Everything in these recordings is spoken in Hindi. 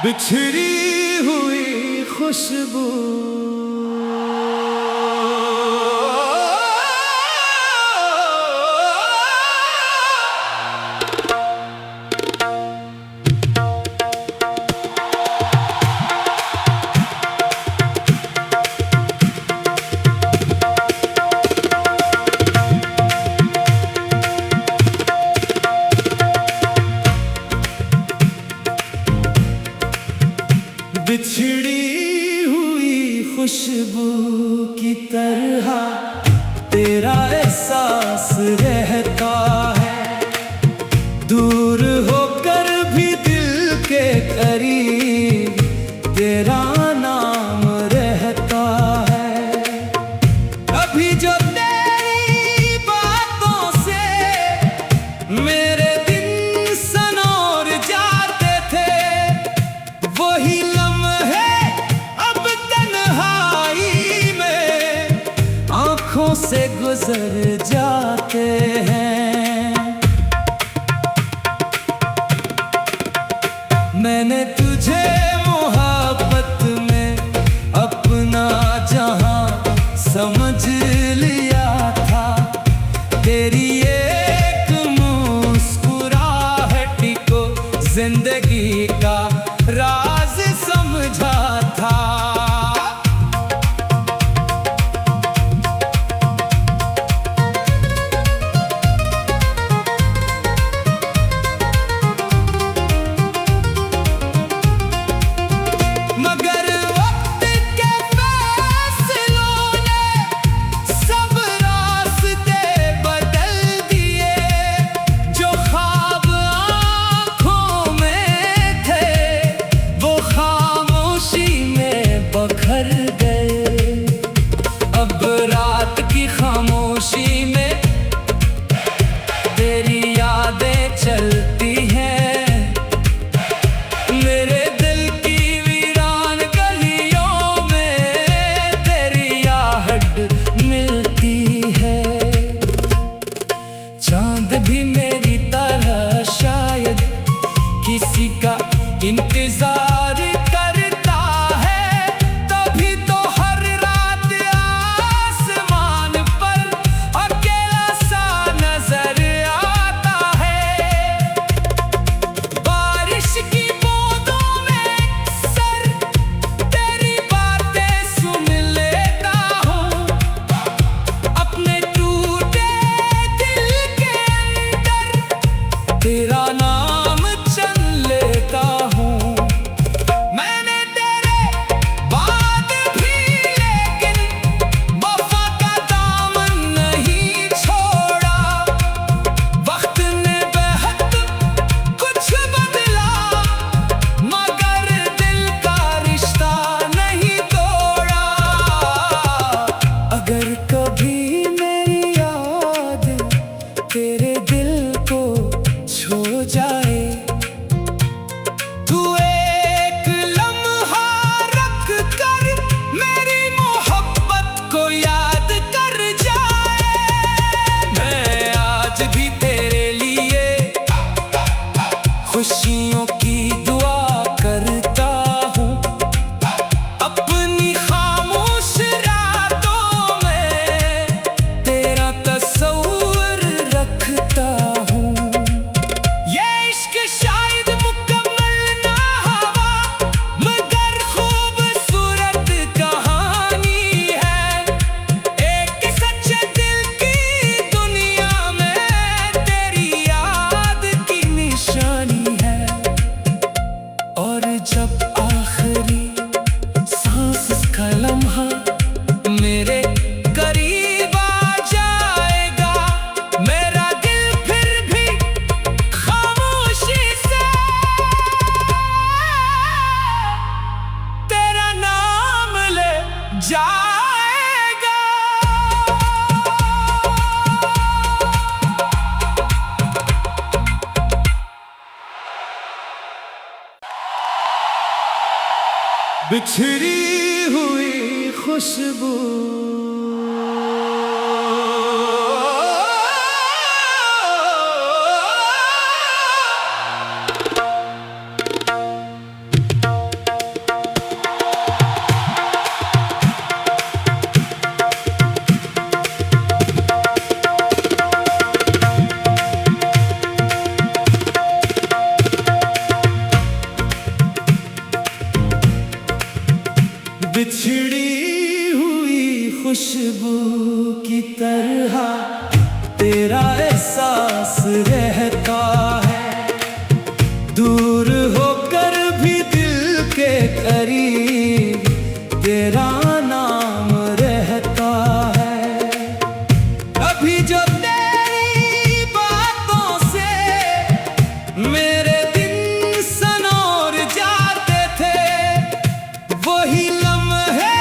बिछड़ी हुई खुशबू बिछड़ी हुई खुशबू की तरह तेरा एहसास रहता है, दूर होकर भी दिल के करीब तेरा नाम रहता है। अभी जो तेरी बातों से मेरे दिन सनोर जाते थे, वही से गुजर जाते हैं। मैंने तुझे मोहब्बत में अपना जहां समझ लिया था, तेरी एक मुस्कुराहट को जिंदगी का राज समझा था। खामोशी में तेरी यादें चलती हैं, मेरे दिल की वीरान गलियों में तेरी आहट मिलती है। चांद भी मेरी तरह शायद किसी का इंतजार करता है, तभी तो हर रात आसमान पर अकेला सा नजर आता है। बारिश की बूंदों में अक्सर तेरी बातें सुन लेता हूँ, अपने टूटे दिल के अंदर तेरा नाम चल लेता हूँ। मैंने तेरे बाद भी लेकिन वफा का दामन नहीं छोड़ा, वक्त ने बेहद कुछ बदला मगर दिल का रिश्ता नहीं तोड़ा। अगर कभी मेरी याद तेरे दिल को छू जाए, तू एक लम्हा रख कर मेरी मोहब्बत को याद कर जाए। मैं आज भी तेरे लिए खुशियों की दुआ करता हूँ, अपनी खामोश रातों में तेरा तस्वीर रखता हूँ। ये इश्क शायद मुकम्मल ना हुआ मगर खूबसूरत कहानी है, एक सच्चे दिल की दुनिया में तेरी याद की निशानी है। और जब आखिरी सांस का लम्हा मेरे करीब आ जाएगा, मेरा दिल फिर भी खामोशी से तेरा नाम ले जाएगा। बिछड़ी हुई खुशबू बिछड़ी हुई खुशबू की तरह तेरा एहसास रहता है, दूर होकर भी दिल के करीब तेरा नाम रहता है। अभी जो तेरी बातों से मेरे दिन सनोर जाते थे, वही लम्हे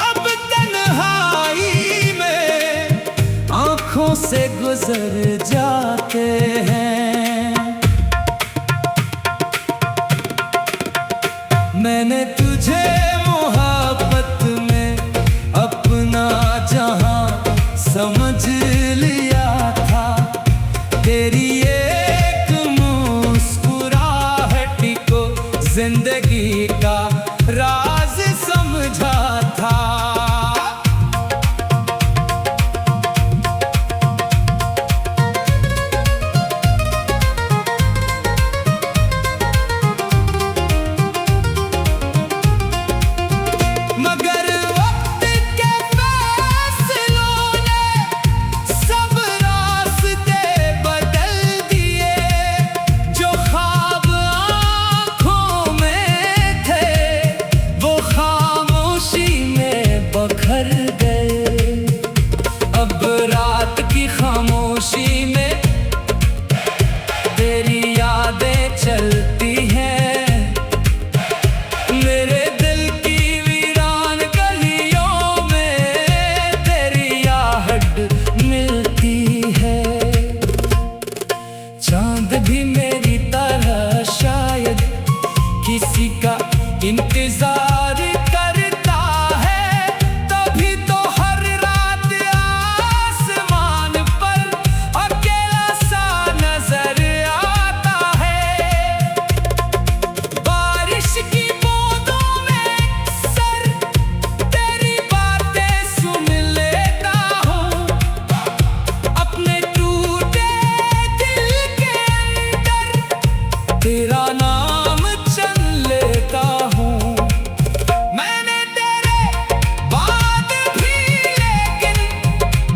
अब तन्हाई में आंखों से गुजर जाते हैं। मैंने तुझे मोहब्बत में अपना जहां समझ लिया था, तेरी एक मुस्कुराहट को जिंदगी का राज समझा था। मगर वक्त के फैसलों ने सब रास्ते बदल दिए, जो ख्वाब आँखों में थे वो खामोशी में बखर गए। अब रात की खामोशी में तेरी यादें चलती हैं, मेरे दिल की वीरान गलियों में तेरी आहट मिलती है। चांद भी मेरी तरह शायद किसी का इंतजार करता है, तभी तो हर रात आसमान पर अकेला सा नजर आता है। बारिश की बूंदों में अक्सर तेरी बातें सुन लेता हूँ, अपने टूटे दिल के अंदर तेरा नाम चल लेता हूँ। मैंने तेरे बाद भी लेकिन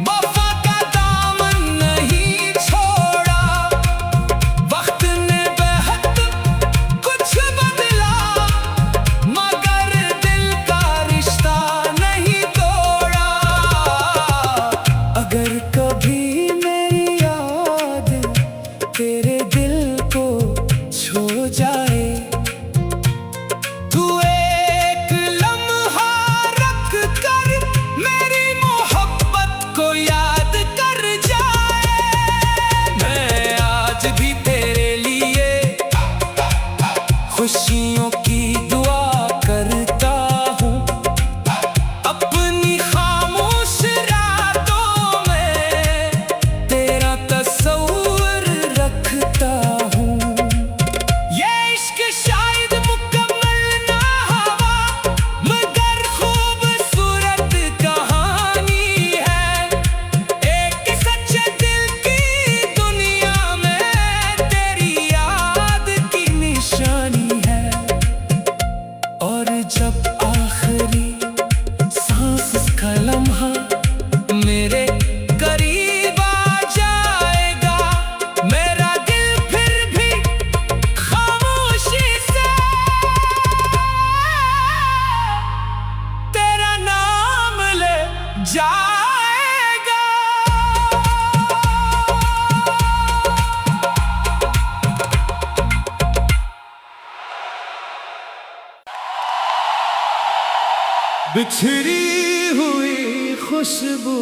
वफा का दामन नहीं छोड़ा, वक्त ने बेहद कुछ बदला मगर दिल का रिश्ता नहीं तोड़ा। अगर कभी मेरी याद तेरे दिल को छू जाए, तू एक लम्हा रख कर मेरी मोहब्बत को याद कर जाए। मैं आज भी तेरे लिए खुशियों की दुआ करता हूँ, अपनी खामोश रातों में तेरा तस्वीर रखता हूँ। ये इश्क शायद मुकम्मल ना हुआ मगर खूबसूरत कहानी है, एक सच्चे दिल की दुनिया में तेरी याद की निशानी है। और जब आखिरी सांस का लम्हा मेरे करीब आ जाएगा, मेरा दिल फिर भी खामोशी से तेरा नाम ले जाएगा। बिछड़ी हुई खुशबू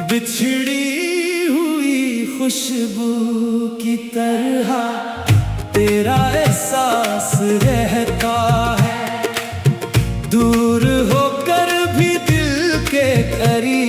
बिछड़ी हुई खुशबू की तरह तेरा एहसास रहता है, दूर होकर भी दिल के करीब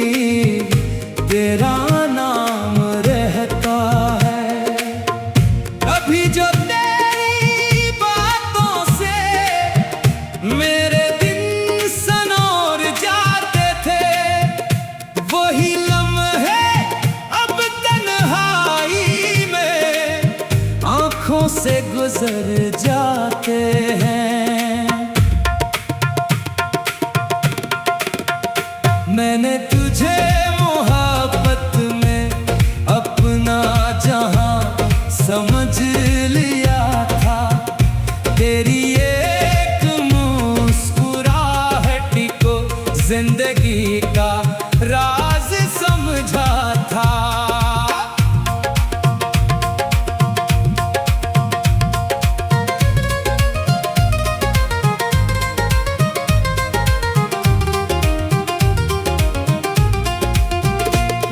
गुजर जाते हैं। मैंने तुझे मोहब्बत में अपना जहां समझ लिया था, तेरी एक मुस्कुराहट को जिंदगी का राज समझा था।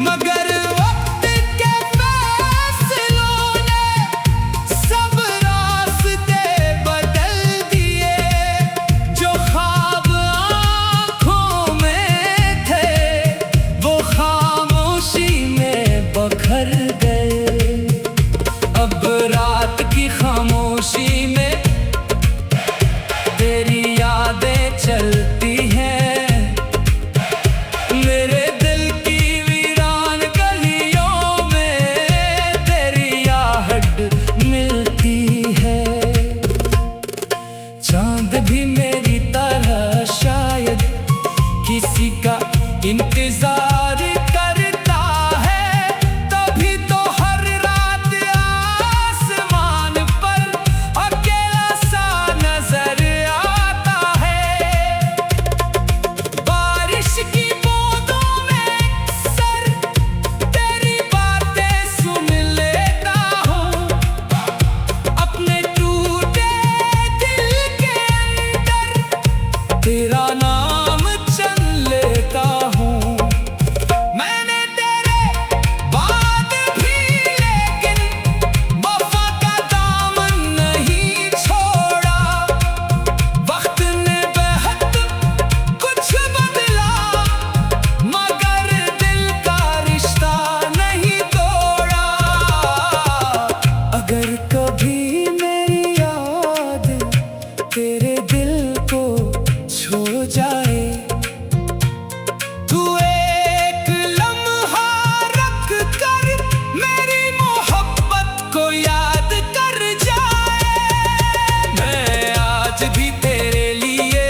मगर वक्त के फैसलों ने सब रास्ते बदल दिए, जो ख्वाब आँखों में थे वो खामोशी में बखर गए। अब रात की खामोशी में तेरी यादें चलती हैं, मेरे दिल की वीरान गलियों में तेरी आहट मिलती है। चांद भी मेरी तरह शायद किसी का इंतजार करता है, तभी तो हर रात आसमान पर अकेला सा नजर आता है। बारिश की बूंदों में अक्सर तेरी बातें सुन लेता हूँ, अपने टूटे दिल के अंदर तेरा नाम चल लेता हूँ। मैंने तेरे बाद भी लेकिन वफा का दामन नहीं छोड़ा। वक्त ने बेहद कुछ बदला मगर दिल का रिश्ता नहीं तोड़ा। अगर कभी मेरी याद तेरे दिल को छू जाए, तू एक लम्हा रख कर मेरी मोहब्बत को याद कर जाए। मैं आज भी तेरे लिए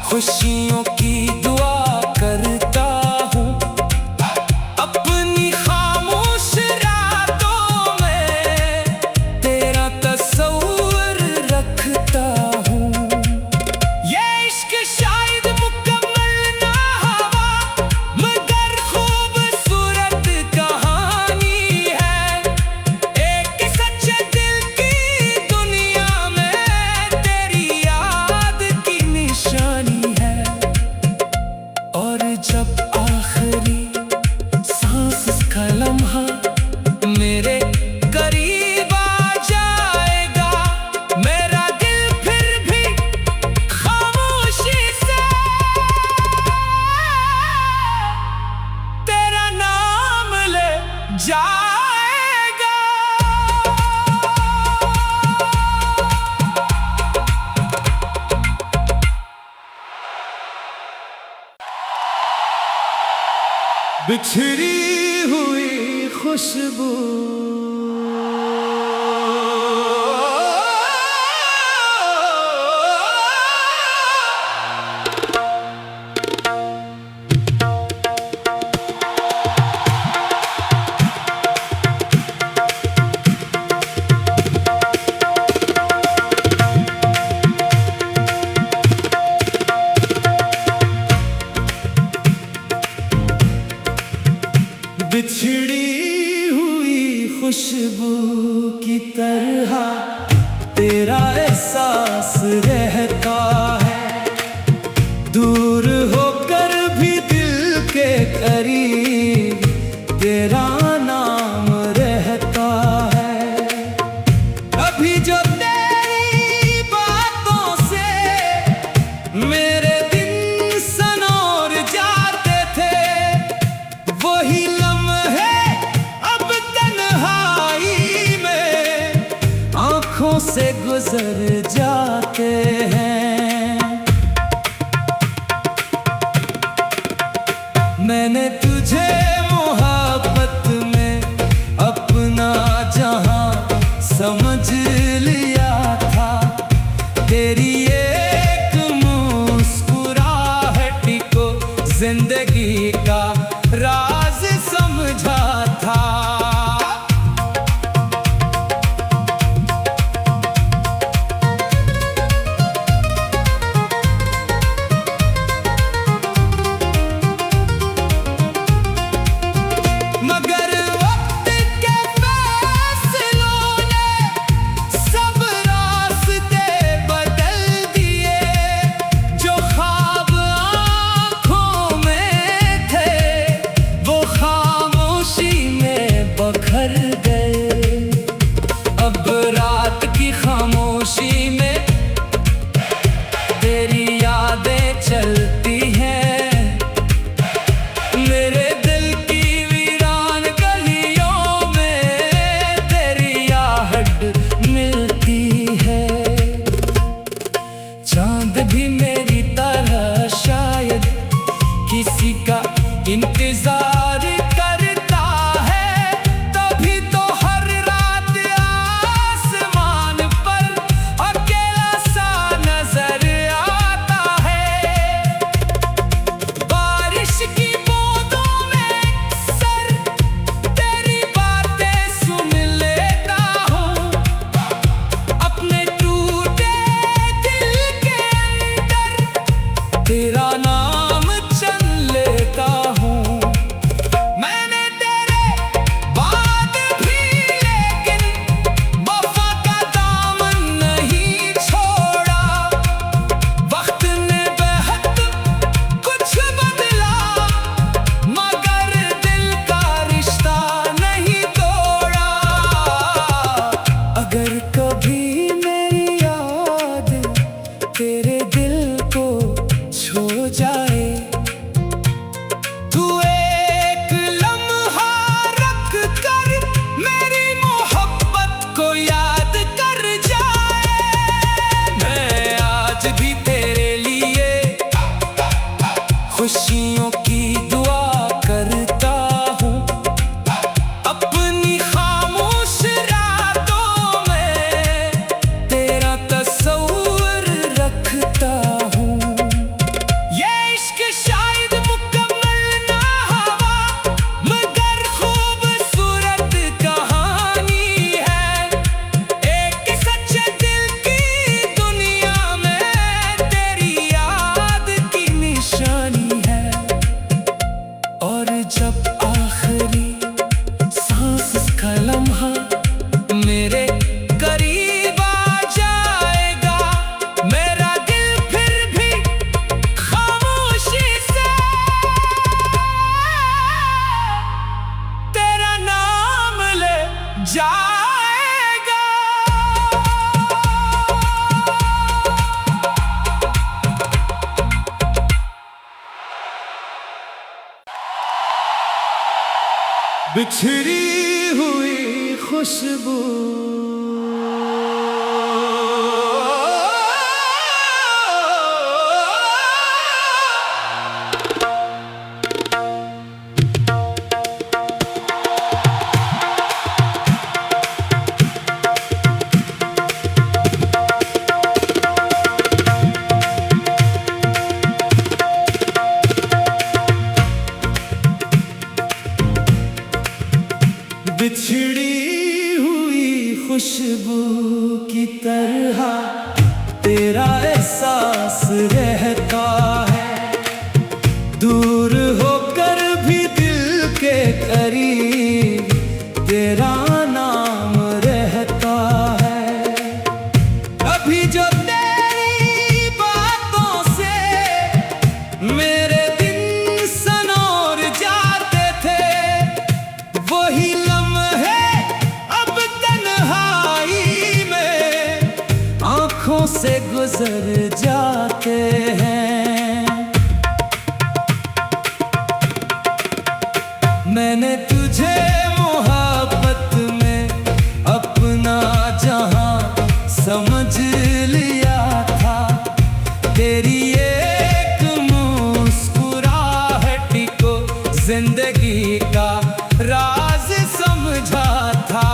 खुशियों की दुआ करता हूँ, अपनी खामोश रातों में तेरा तस्वीर रखता हूँ। ये इश्क शायद मुकम्मल ना हुआ मगर खूबसूरत कहानी है, एक सच्चे दिल की दुनिया में तेरी याद की निशानी है। और जब आखिरी सांस का लम्हा मेरे करीब आ जाएगा, मेरा दिल फिर भी खामोशी से तेरा नाम ले जाएगा। बिछड़ी हुई खुशबू बिछड़ी हुई खुशबू की तरह तेरा एहसास रहता है, दूर होकर भी दिल के करीब तेरा नाम रहता है। अभी जो तेरी बातों से मेरे दिन सनोर जाते थे, वही लम्हे अब तन्हाई में आँखों से गुजर जाते हैं। मैंने तुझे मोहब्बत में अपना जहां समझ तेरी एक मुस्कुराहट को जिंदगी का राज समझा था। मगर वक्त के फैसलों ने सब रास्ते बदल दिए। जो ख्वाब आँखों में थे वो खामोशी में बखर गए। अब रात की खामोशी में तेरी यादें चलती हैं। मेरे दिल की वीरान गलियों में तेरी आहट मिलती है। चांद भी मेरी तरह शायद किसी का इंतजार करता है। तभी तो हर रात आसमान पर अकेला सा नजर आता है। बारिश की बूंदों में अक्सर तेरी बातें सुन लेता हूँ। अपने टूटे दिल के अंदर तेरा नाम चल लेता हूँ। मैंने तेरे बाद भी लेकिन वफा का दामन नहीं छोड़ा। वक्त ने बेहद कुछ बदला मगर दिल का रिश्ता नहीं तोड़ा। अगर कभी मेरी याद तेरे दिल को छू जाए तू एक लम्हा रख कर मेरी मोहब्बत को याद कर जाए। मैं आज भी तेरे लिए खुशियों की दुआ करता हूँ। अपनी खामोश रातों में तेरा तस्वीर रखता हूँ। ये इश्क शायद मुकम्मल ना हुआ मगर खूबसूरत कहानी है। एक सच्चे दिल की दुनिया में तेरी याद की निशानी है। और जब आखिरी सांस का लम्हा मेरे करीब आ जाएगा मेरा दिल फिर भी खामोशी से तेरा नाम ले जाएगा। बिछड़ी हुई खुशबू बिछड़ी हुई खुशबू की तरह तेरा एहसास रहता है। दूर होकर भी दिल के करीब तेरा नाम रहता है। अभी जो तेरी बातों से मेरे दिन सनोर जाते थे वही लम्हे अब तन्हाई में आँखों से गुजर जाते हैं। मैंने तुझे मोहब्बत में अपना जहां समझ लिया था। तेरी एक मुस्कुराहट को जिंदगी का राज समझा था।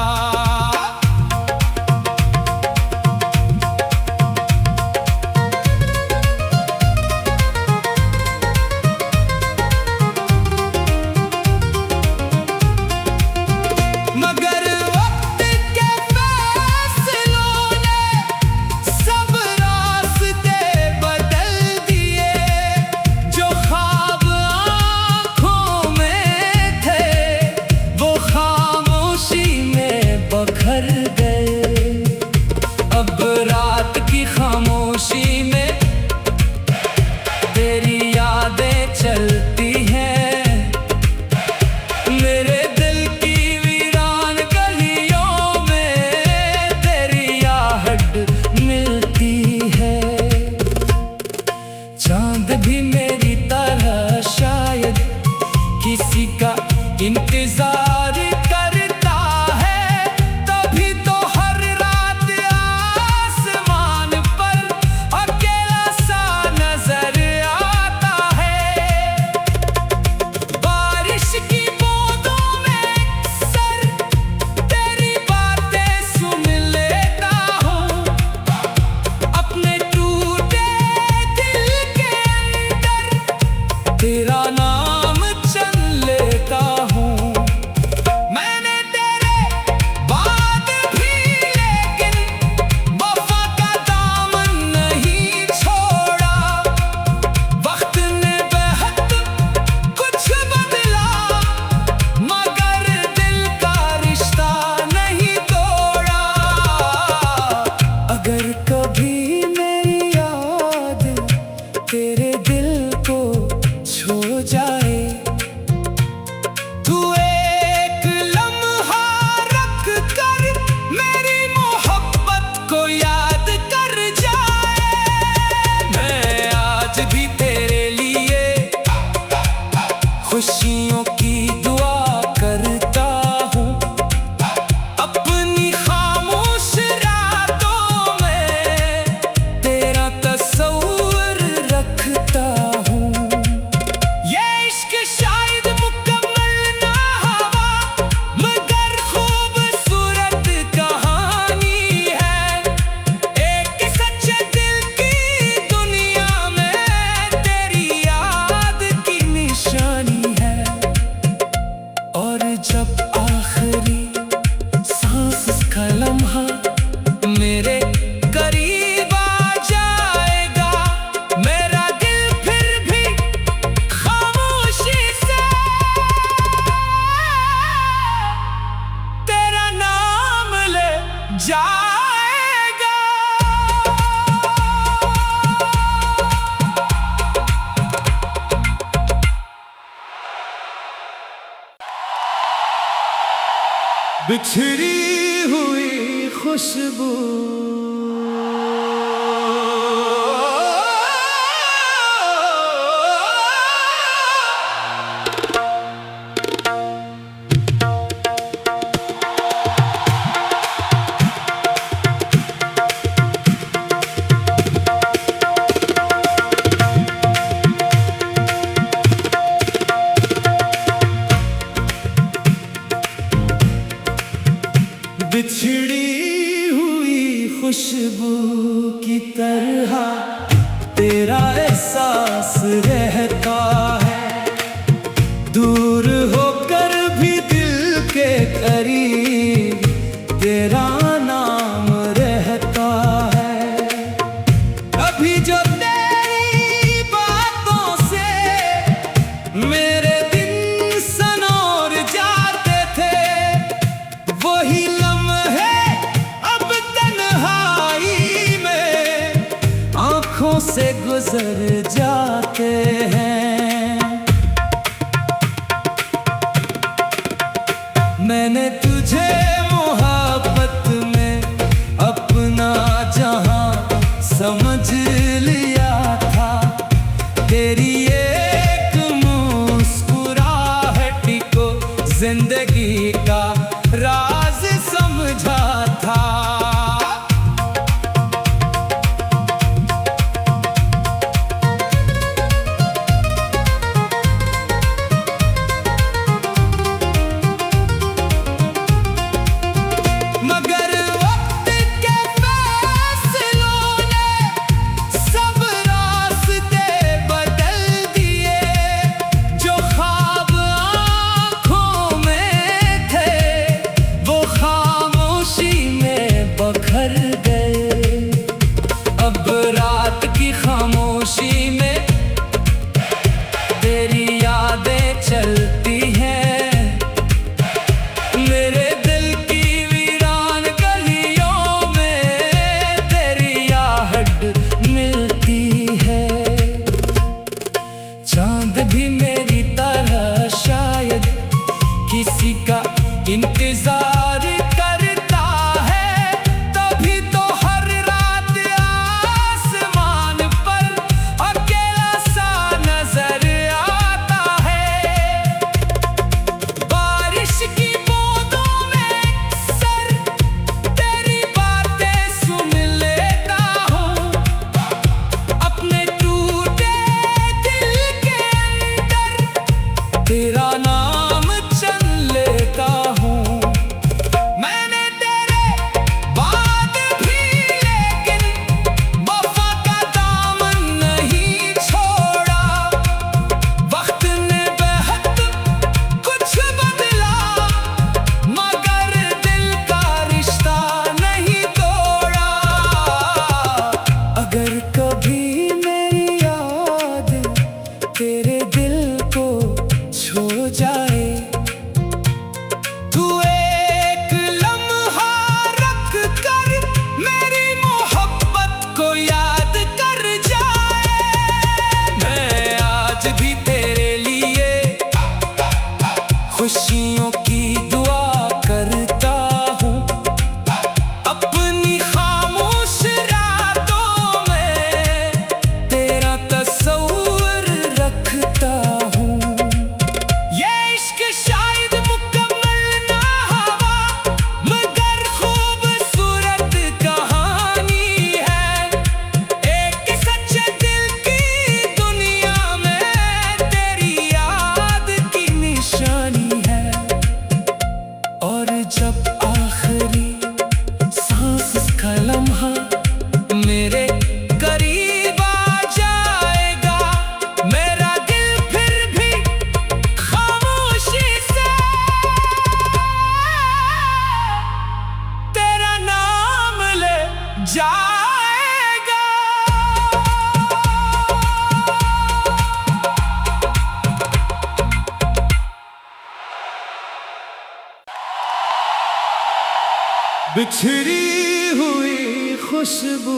खामोशी में तेरी यादें चलती हैं। मेरे दिल की वीरान गलियों में तेरी आहट मिलती है। चांद भी मेरी तरह शायद किसी का इंतजार करता है, तभी तो हर रात आसमान पर अकेला सा नजर आता है। बारिश की बूंदों में अक्सर तेरी बातें सुन लेता हूँ, अपने टूटे दिल के अंदर तेरा नाम चल लेता हूँ। मैंने तेरे बाद भी लेकिन वफा का दामन नहीं छोड़ा। वक्त ने बेहद कुछ बदला मगर दिल का रिश्ता नहीं तोड़ा। अगर कभी मेरी याद तेरे दिल को छू जाए, तू एक लम्हा रख कर मेरी मोहब्बत को याद कर जाए। मैं आज भी तेरे लिए खुशियों की दुआ करता हूँ, अपनी खामोश रातों में तेरा तस्वीर रखता हूँ। ये इश्क शायद मुकम्मल ना हुआ मगर खूबसूरत कहानी है। एक सच्चे दिल की दुनिया में तेरी याद की निशानी है। और जब आखिरी सांस का लम्हा मेरे करीब आ जाएगा, मेरा दिल फिर भी खामोशी से तेरा नाम ले जाएगा। बिछड़ी हुई खुशबू बिछड़ी हुई खुशबू की तरह तेरा एहसास रहता है। दूर होकर भी दिल के करीब तेरा नाम रहता है। अभी जो तेरी बातों से मेरे दिन सनोर जाते थे, वही लम्हे अब तन्हाई में आँखों से गुजर जाते हैं। मैंने तुझे मोहब्बत में अपना जहां समझ लिया था, तेरी एक मुस्कुराहट को जिंदगी का राज समझा था। मगर वक्त के फैसलों ने सब रास्ते बदल बिछड़ी हुई खुशबू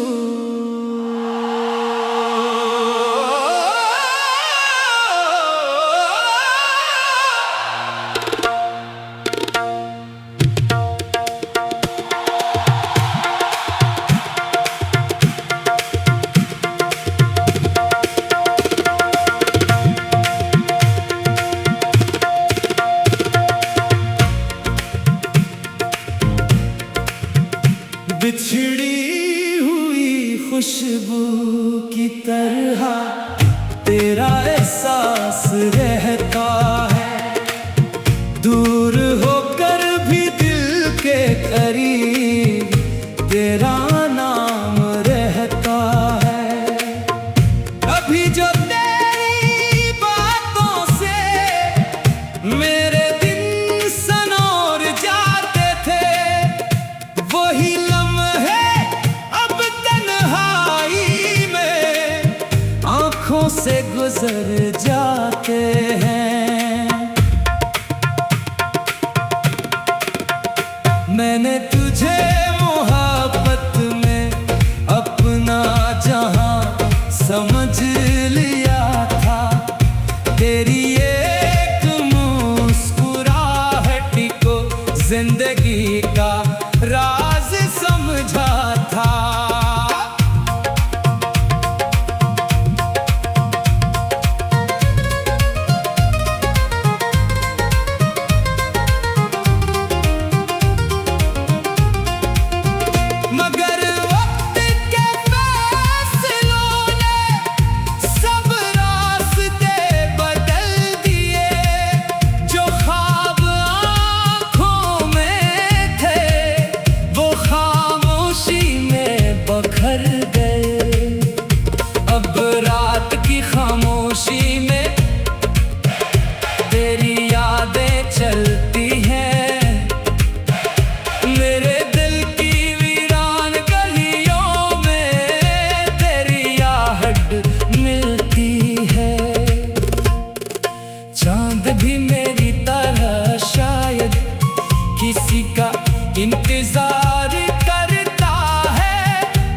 बिछड़ी हुई खुशबू की तरह तेरा एहसास रहता है, दूर होकर भी दिल के करीब तेरा नाम रहता है। अभी जो तेरी बातों से मेरे दिन सनोर जाते थे, वही से गुजर जाते हैं। मैंने तुझे मोहब्बत में अपना जहां समझ लिया था, तेरी एक मुस्कुराहट को जिंदगी का राज समझा था। अब रात की खामोशी में तेरी यादें चलती हैं, मेरे दिल की वीरान गलियों में तेरी आहट मिलती है। चांद भी मेरी तरह शायद किसी का इंतजार करता है,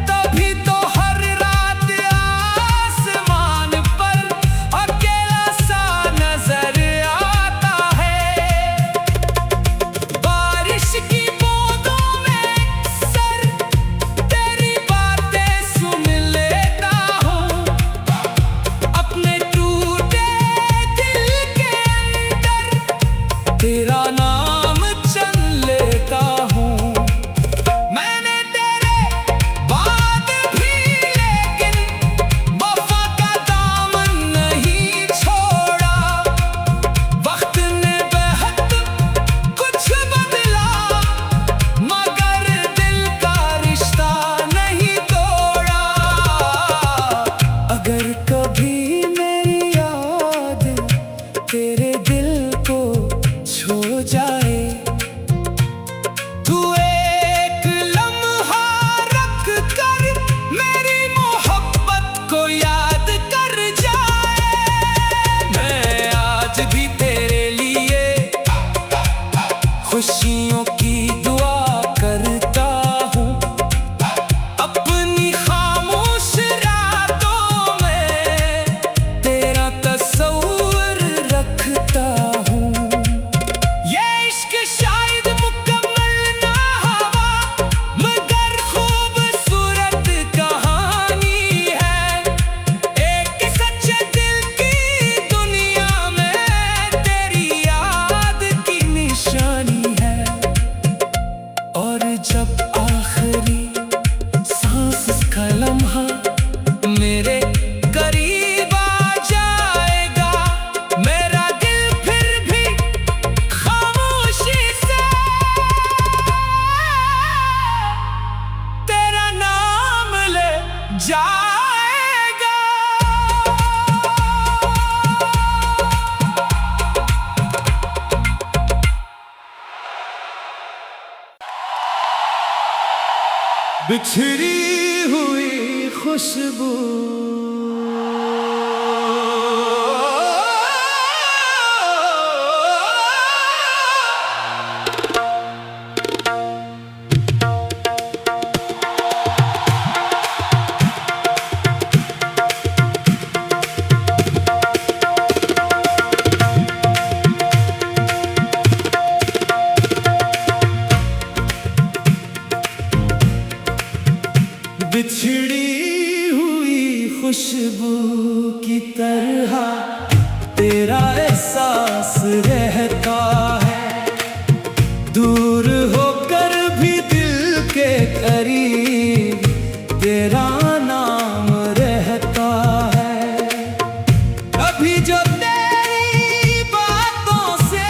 तभी तो हर रात आसमान पर अकेला सा नजर आता है। बारिश की बूंदों में अक्सर तेरी बातें सुन लेता हूँ, अपने टूटे दिल के अंदर तेरा नाम चल लेता हूँ। मैंने तेरे बाद भी लेकिन वफा का दामन नहीं छोड़ा, वक्त ने बेहद कुछ बदला मगर दिल का रिश्ता नहीं तोड़ा। अगर कभी मेरी याद तेरे दिल को छू जाए, तू एक लम्हा रख कर मेरी मोहब्बत को याद कर जाए। मैं आज भी तेरे लिए खुशियों की दुआ करता हूँ, अपनी खामोश रातों में तेरा तस्वीर रखता हूँ। ये इश्क शायद मुकम्मल ना हुआ मगर खूबसूरत कहानी है, एक सच्चे दिल की दुनिया में तेरी याद की निशानी है। और जब आखिरी सांस का लम्हा मेरे करीब आ जाएगा, मेरा दिल फिर भी खामोशी से तेरा नाम ले जाएगा। बिछड़ी हुई खुशबू खुशबू की तरह तेरा एहसास रहता है। दूर होकर भी दिल के करीब तेरा नाम रहता है। अभी जो तेरी बातों से